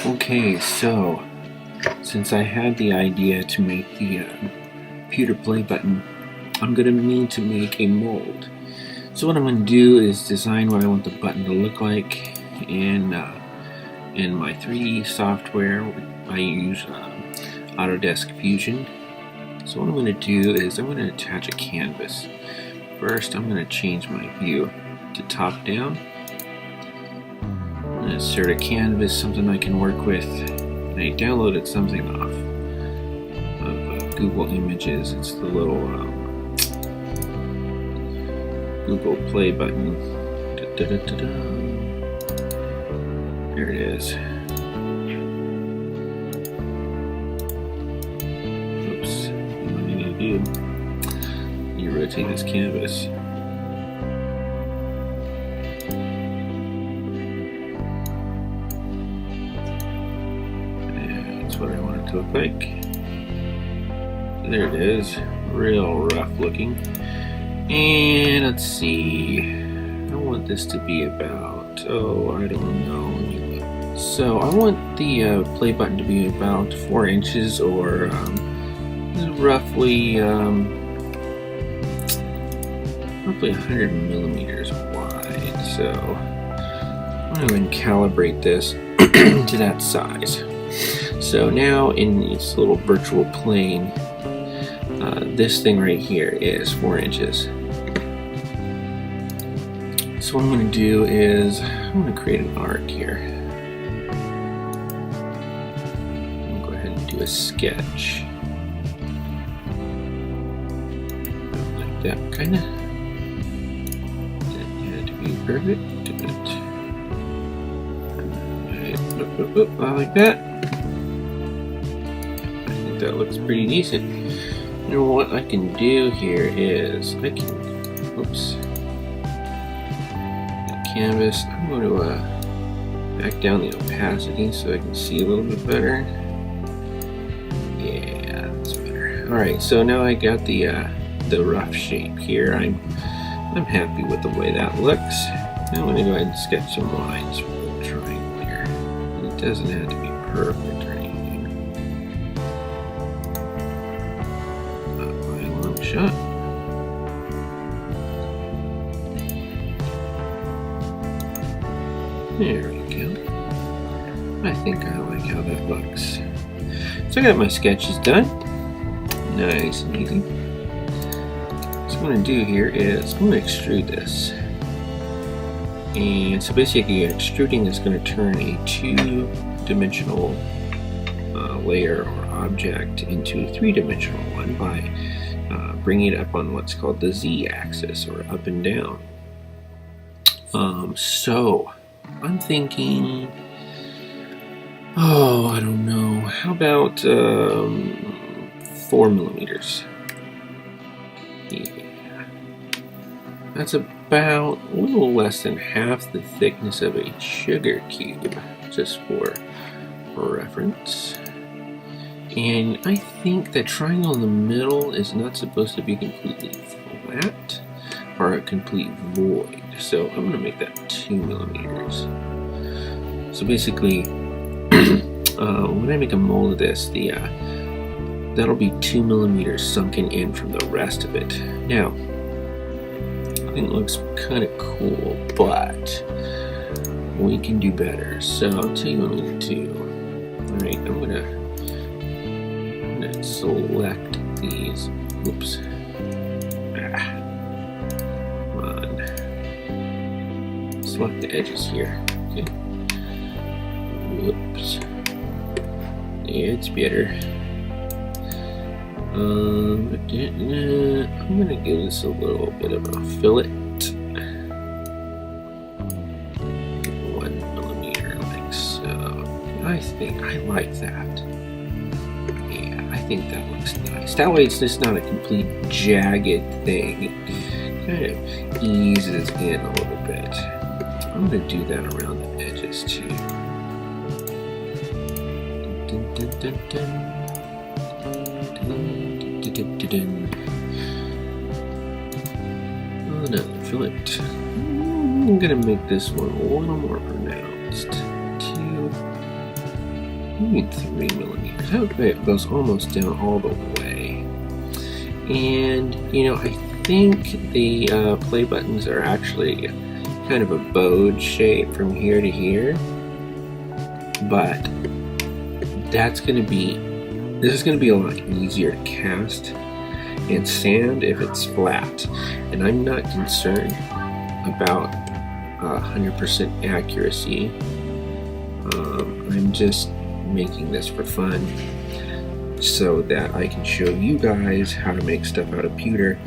Okay, so since I had the idea to make the pewter play button, I'm going to need to make a mold. So what I'm going to do is design what I want the button to look like in my 3D software. I use Autodesk Fusion. So what I'm going to do is I'm going to attach a canvas. First, I'm going to change my view to top down. I'm going to insert a canvas, something I can work with. And I downloaded something off of Google Images. It's the little Google Play button. There it is. Oops. What do you need to do? You rotate this canvas. That's what I want it to look like. There it is. Real rough looking. And let's see. I want this to be about, I don't know. So I want the play button to be about 4 inches or roughly 100 millimeters wide. So I'm going to go and calibrate this to that size. So now in this little virtual plane, this thing right here is 4 inches. So what I'm going to do is I'm going to create an arc here. I'm going to go ahead and do a sketch. Like that, kind of. To be perfect. Like that. I think that looks pretty decent. You know what I can do here is I can, canvas. I'm going to back down the opacity so I can see a little bit better. Yeah, that's better. All right, so now I got the rough shape here. I'm happy with the way that looks. Now I'm going to go ahead and sketch some lines for the triangle here. It doesn't have to be perfect or anything. Not by a long shot. There we go. I think I like how that looks. So I got my sketches done. Nice and easy. So what I'm going to do here is I'm going to extrude this. And so basically extruding is going to turn a 2-dimensional layer or object into a 3-dimensional one by bringing it up on what's called the Z-axis, or up and down. So I'm thinking, I don't know, how about 4 millimeters? Yeah. That's about a little less than half the thickness of a sugar cube, just for reference. And I think the triangle in the middle is not supposed to be completely flat or a complete void. So I'm going to make that 2 millimeters. So basically, when I make a mold of this, that'll be 2 millimeters sunken in from the rest of it. Now, I think it looks kind of cool, but we can do better. So I'll tell you what I'm going to do. All right, I'm going to select these. Oops. Select the edges here. Okay. Whoops. Yeah, it's better. I'm gonna give this a little bit of a fillet. 1 millimeter, like so. I think I like that. Yeah, I think that looks nice. That way it's just not a complete jagged thing. It kind of eases in a little bit. I'm going to do that around the edges too. Dun, dun, dun, dun. Dun, dun, dun, dun, dun. another fillet. I'm gonna make this one a little more pronounced. 2, maybe 3 millimeters. That way it goes almost down all the way. And you know, I think the play buttons are actually kind of a bowed shape from here to here, but this is gonna be a lot easier to cast and sand if it's flat. And I'm not concerned about 100% accuracy. I'm just making this for fun so that I can show you guys how to make stuff out of pewter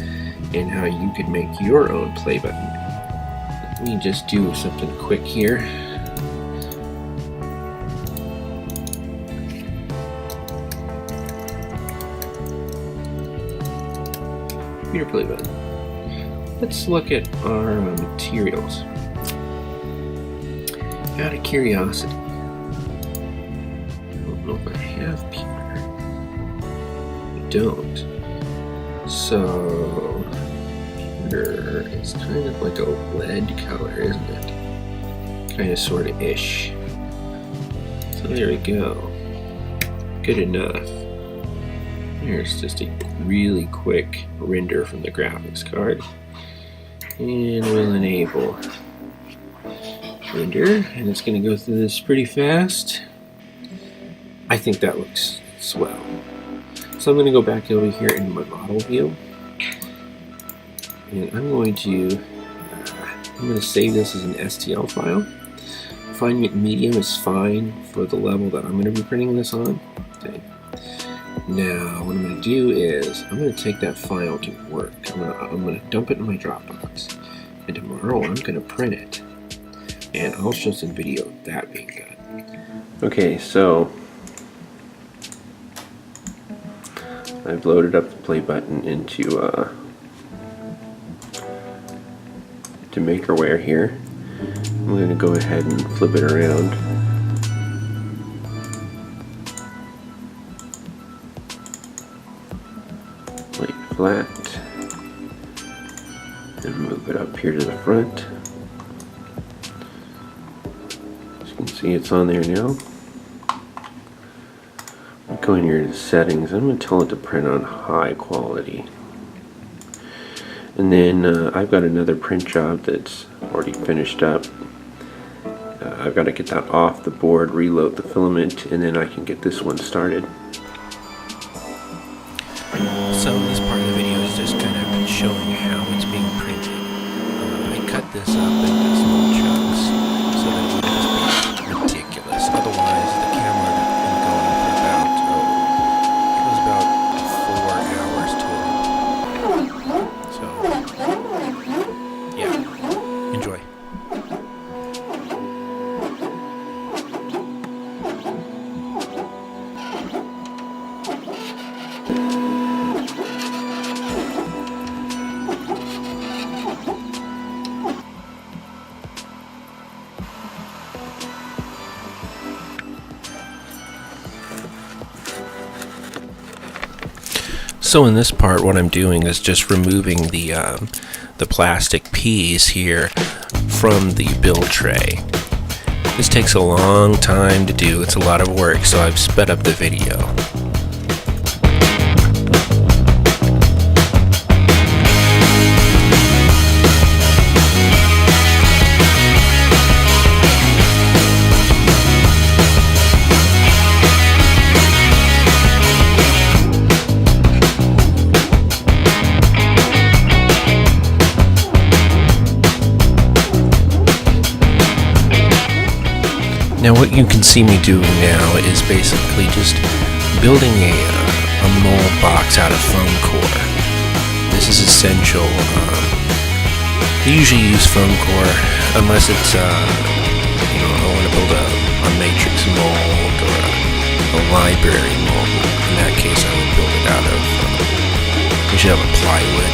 and how you could make your own play button. Let me just do something quick here. Pewter play button. Let's look at our materials. Out of curiosity, I don't know if I have pewter. I don't. So pewter is kind of like a lead color, isn't it? Kind of, sort of ish. So there we go. Good enough. Here's just a really quick render from the graphics card. And we'll enable render, and it's going to go through this pretty fast. I think that looks swell. So I'm going to go back over here in my model view, and I'm going to save this as an STL file. Fine medium is fine for the level that I'm going to be printing this on. Okay. Now what I'm going to do is I'm going to take that file to work. I'm going to dump it in my Dropbox, and tomorrow I'm going to print it, and I'll show some video of that being done. Okay, so I've loaded up the play button into Makerware here. I'm going to go ahead and flip it around. Lay it flat and move it up here to the front. As you can see, it's on there now. I'll go in here to settings. I'm going to tell it to print on high quality. And then I've got another print job that's already finished up. I've got to get that off the board, reload the filament, and then I can get this one started. So this part of the video is just kind of showing how it's being printed. I cut this up into small chunks so that it would just be ridiculous. Otherwise, the camera would go on for about, it was about 4 hours total. So, yeah, enjoy. So in this part, what I'm doing is just removing the plastic piece here from the build tray. This takes a long time to do. It's a lot of work, so I've sped up the video. Now what you can see me doing now is basically just building a mold box out of foam core. This is essential. I usually use foam core unless it's I want to build a matrix mold or a library mold. In that case, I would build it out of usually out of plywood.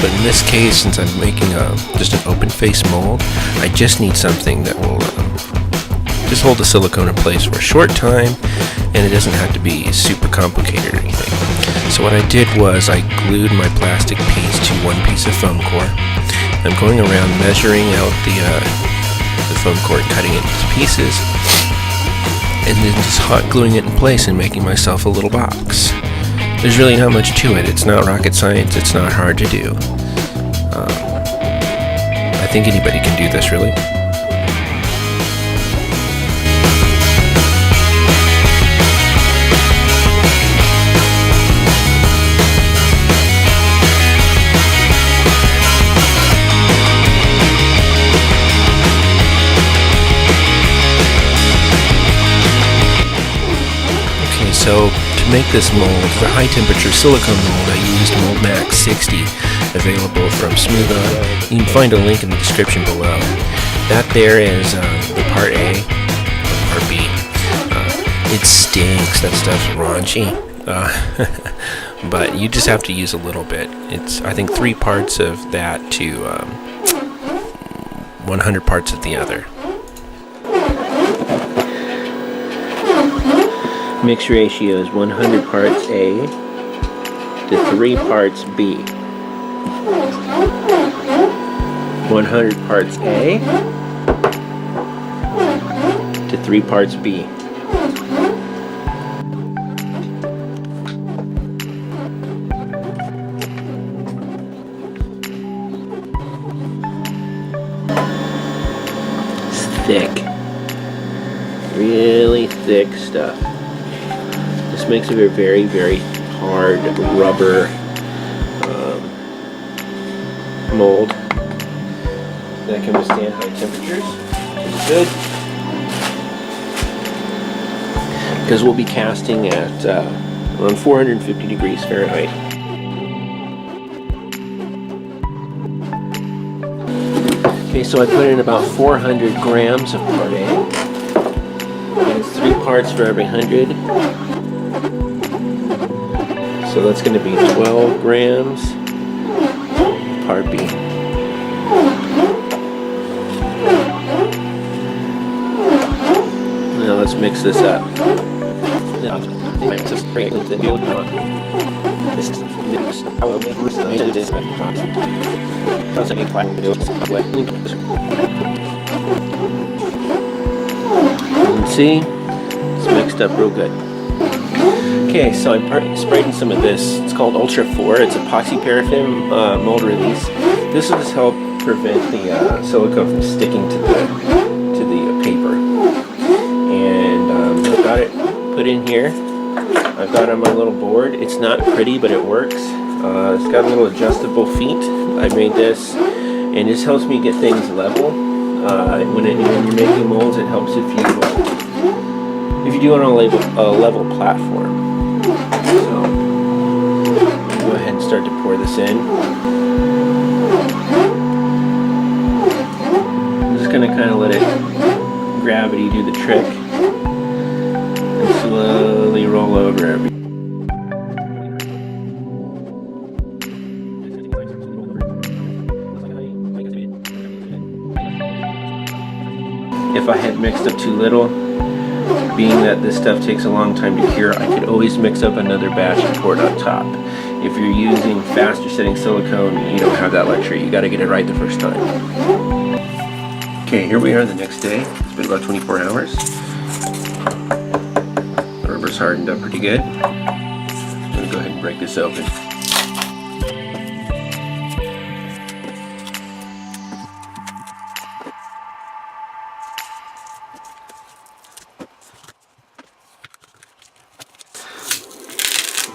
But in this case, since I'm making just an open face mold, I just need something that will just hold the silicone in place for a short time, and it doesn't have to be super complicated or anything. So what I did was I glued my plastic piece to one piece of foam core. I'm going around measuring out the foam core, cutting it into pieces, and then just hot gluing it in place and making myself a little box. There's really not much to it. It's not rocket science. It's not hard to do. I think anybody can do this, really. So to make this mold, the high temperature silicone mold, I used Mold Max 60, available from Smooth On. You can find a link in the description below. That there is the part A, or part B. It stinks, that stuff's raunchy. But you just have to use a little bit. It's, I think, 3 parts of that to 100 parts of the other. Mix ratio is 100 parts A to 3 parts B. 100 parts A to 3 parts B. It's thick. Really thick stuff. This makes it a very, very hard rubber mold that can withstand high temperatures, which is good. Because we'll be casting at around 450 degrees Fahrenheit. Okay, so I put in about 400 grams of part A. And it's 3 parts for every 100. So that's going to be 12 grams part B. Now let's mix this up. See, it's mixed up real good. Okay, so I sprayed in some of this. It's called Ultra 4. It's epoxy paraffin mold release. This will just help prevent the silicone from sticking to the paper. And I've got it put in here. I've got it on my little board. It's not pretty, but it works. It's got little adjustable feet. I made this, and this helps me get things level. When you're making molds, it helps if you do it on a level platform. So, go ahead and start to pour this in. I'm just going to kind of let it, gravity do the trick, and slowly roll over everything. If I had mixed up too little, being that this stuff takes a long time to cure, I could always mix up another batch and pour it on top. If you're using faster setting silicone, you don't have that luxury. You got to get it right the first time. Okay, here we are the next day. It's been about 24 hours. The rubber's hardened up pretty good. I'm going to go ahead and break this open.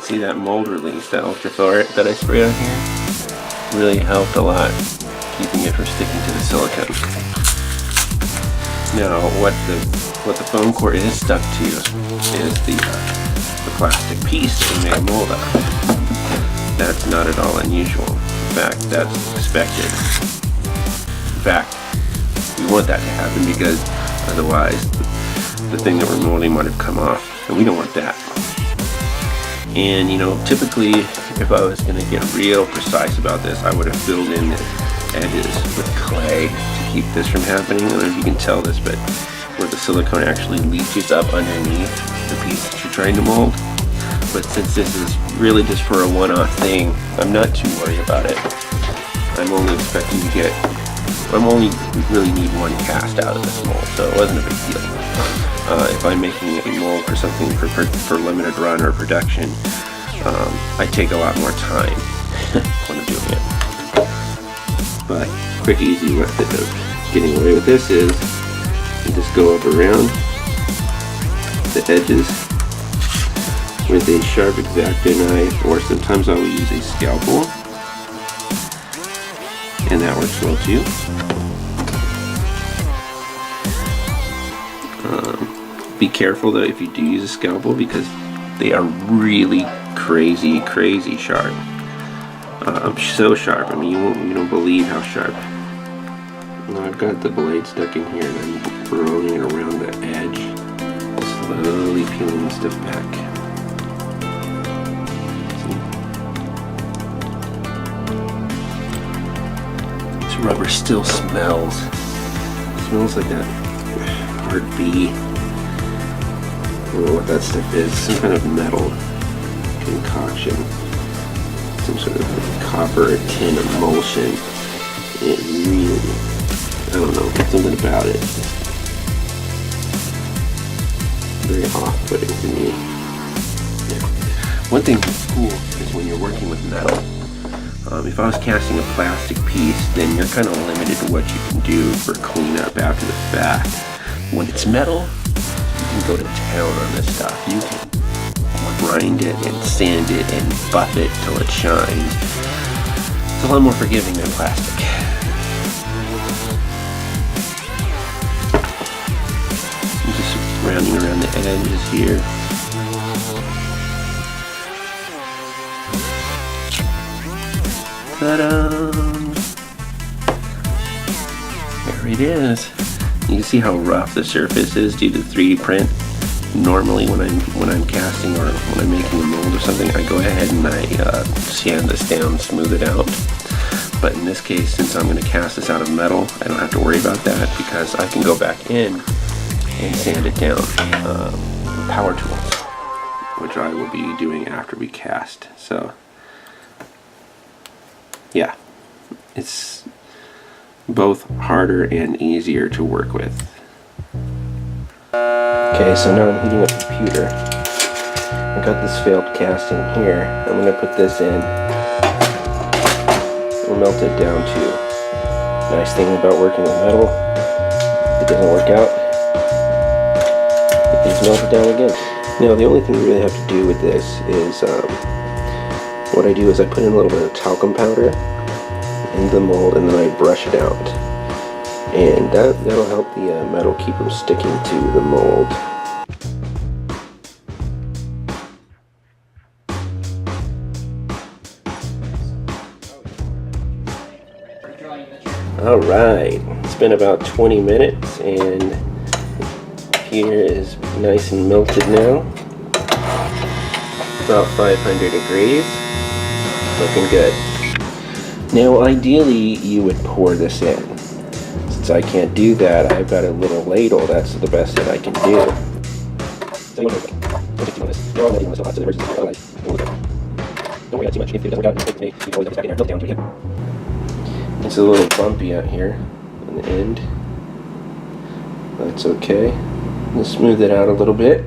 See that mold release, that Ultra 4 that I sprayed on here, really helped a lot, keeping it from sticking to the silicone. Now, what the foam core is stuck to is the plastic piece that we made a mold of. That's not at all unusual. In fact, that's expected. In fact, we want that to happen because otherwise the thing that we're molding might have come off, and we don't want that. And you know, typically if I was going to get real precise about this, I would have filled in the edges with clay to keep this from happening. I don't know if you can tell this, but where the silicone actually leaches up underneath the piece that you're trying to mold, But since this is really just for a one-off thing, I'm not too worried about it. I'm only expecting to get, I'm only really need one cast out of this mold, so it wasn't a big deal. If I'm making a mold for something for limited run or production, I take a lot more time when I'm doing it. But quick, easy method of getting away with this is you just go up around the edges with a sharp X-Acto knife, or sometimes I will use a scalpel, and that works well too. Be careful though if you do use a scalpel, because they are really crazy sharp. So sharp, I mean you don't believe how sharp. Now I've got the blade stuck in here and I'm rolling it around the edge, slowly peeling stuff back. See? This rubber still smells. It smells like that hard bee. I don't know what that stuff is. Some kind of metal concoction. Some sort of copper or tin emulsion. It really, I don't know, something about it. Very off-putting to me. Yeah. One thing that's cool is when you're working with metal. If I was casting a plastic piece, then you're kind of limited to what you can do for cleanup after the fact. When it's metal, you can go to town on this stuff. You can grind it and sand it and buff it till it shines. It's a lot more forgiving than plastic. I'm just rounding around the edges here. Ta-da! There it is. You can see how rough the surface is due to 3D print. Normally when I'm casting or when I'm making a mold or something, I go ahead and I sand this down, smooth it out. But in this case, since I'm going to cast this out of metal, I don't have to worry about that because I can go back in and sand it down with power tools, which I will be doing after we cast. So yeah, it's both harder and easier to work with. Okay, so now I'm heating up the pewter. I got this failed casting here. I'm going to put this in. We'll melt it down too. Nice thing about working with metal, if it doesn't work out, you can just melt it down again. Now the only thing you really have to do with this is, what I do is I put in a little bit of talcum powder in the mold and then I brush it out. And that'll help the metal keep from sticking to the mold. Alright, it's been about 20 minutes and Pewter is nice and melted now. About 500 degrees. Looking good. Now ideally you would pour this in. Since I can't do that, I've got a little ladle. That's the best that I can do. It's a little bumpy out here on the end. That's okay. Let's smooth it out a little bit.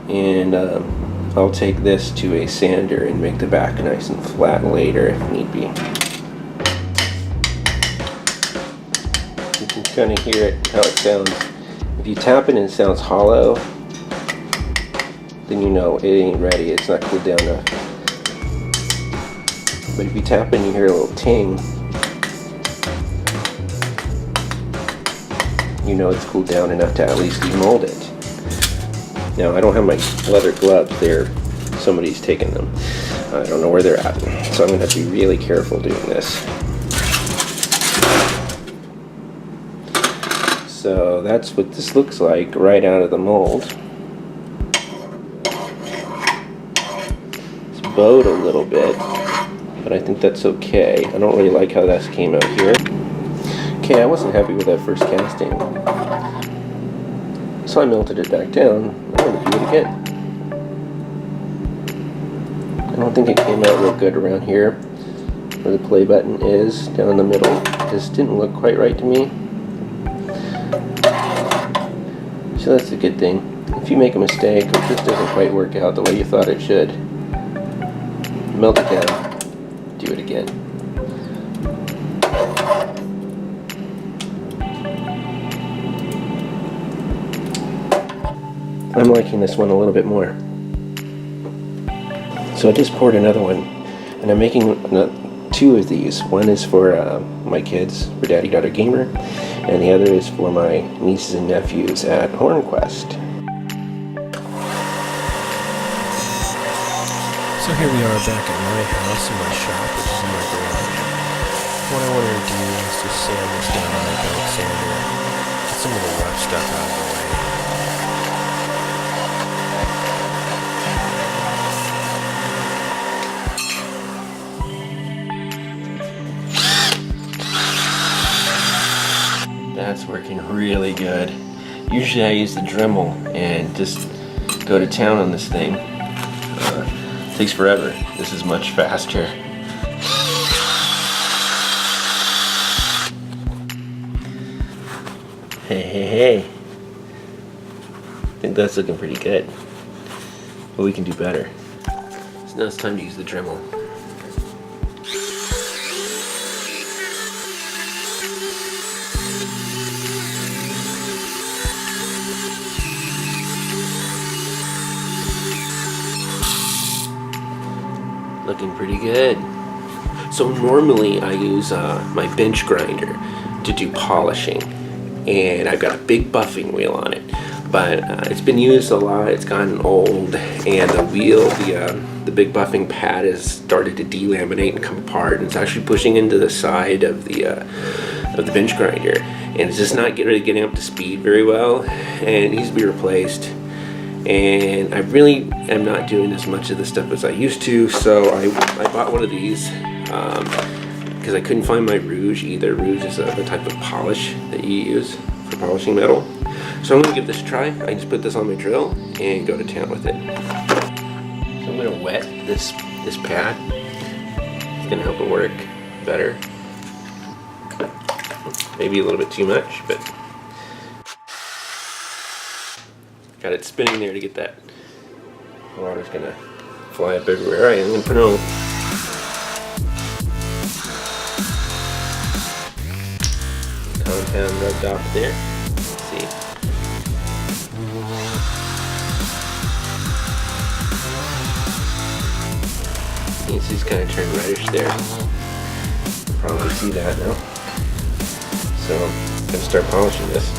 And I'll take this to a sander and make the back nice and flat later if need be. You can kind of hear it, how it sounds. If you tap it and it sounds hollow, then you know it ain't ready, it's not cooled down enough. But if you tap it and you hear a little ting, you know it's cooled down enough to at least demold it. Now I don't have my leather gloves, somebody's taken them. I don't know where they're at, so I'm going to have to be really careful doing this. So that's what this looks like right out of the mold. It's bowed a little bit, but I think that's okay. I don't really like how that came out here. Okay, I wasn't happy with that first casting, so I melted it back down. I'm going to do it again. don't think it came out real good around here where the play button is, down the middle. It just didn't look quite right to me. So that's a good thing. If you make a mistake, or this doesn't quite work out the way you thought it should, melt it down, do it again. I'm liking this one a little bit more. So I just poured another one, and I'm making two of these. One is for my kids, for Daddy Daughter Gamer, and the other is for my nieces and nephews at HornQuest. So here we are back at my house in my shop, which is in my garage. What I wanted to do is just sand this down on my belt sander, get some of the rough stuff out of the way. That's working really good. Usually I use the Dremel and just go to town on this thing. It takes forever. This is much faster. Hey. I think that's looking pretty good. But we can do better. So now it's time to use the Dremel. Looking pretty good. So normally I use my bench grinder to do polishing, and I've got a big buffing wheel on it, but it's been used a lot. It's gotten old, and the wheel, the big buffing pad has started to delaminate and come apart, and it's actually pushing into the side of the bench grinder, and it's just not really getting up to speed very well, and it needs to be replaced. And I really am not doing as much of this stuff as I used to, so I bought one of these because I couldn't find my rouge either. Rouge is the type of polish that you use for polishing metal. So I'm going to give this a try. I just put this on my drill and go to town with it. So I'm going to wet this pad. It's going to help it work better. Maybe a little bit too much, but got it spinning there to get that. Water's gonna fly up everywhere. Alright, I'm gonna put it on. Compound rubbed off there. Let's see. You can see it's kind of turned reddish there. Probably see that now. So I'm gonna start polishing this.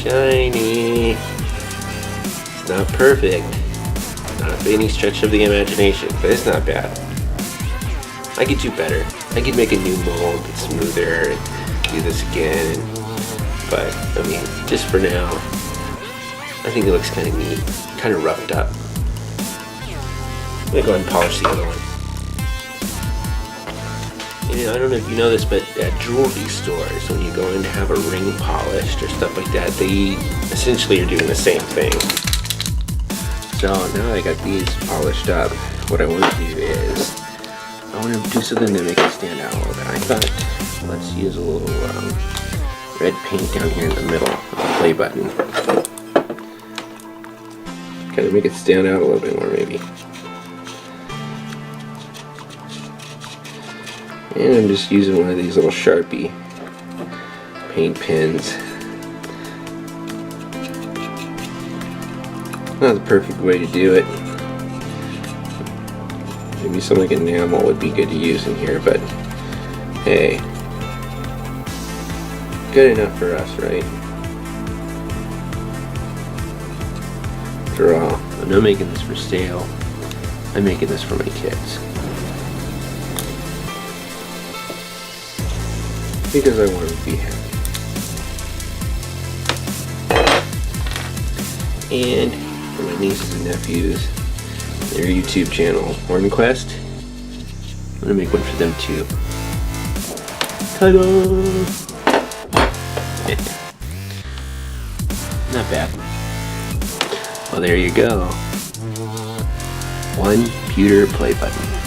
Shiny. It's not perfect. Not by any stretch of the imagination, but it's not bad. I could do better. I could make a new mold that's smoother and do this again. But, I mean, just for now, I think it looks kind of neat. Kind of roughed up. I'm going to go ahead and polish the other one. You know, I don't know if you know this, but at jewelry stores, when you go in to have a ring polished or stuff like that, they essentially are doing the same thing. So now I got these polished up. What I want to do is, I want to do something to make it stand out a little bit. I thought, let's use a little red paint down here in the middle of the play button. Kind of make it stand out a little bit more, maybe. And I'm just using one of these little Sharpie paint pens. Not the perfect way to do it. Maybe something like enamel would be good to use in here, but hey, good enough for us, right? After all, I'm not making this for sale. I'm making this for my kids. Because I want them to be happy. And for my nieces and nephews, their YouTube channel, HornQuest, gonna make one for them too. Ta-da! Not bad. Well, there you go. One pewter play button.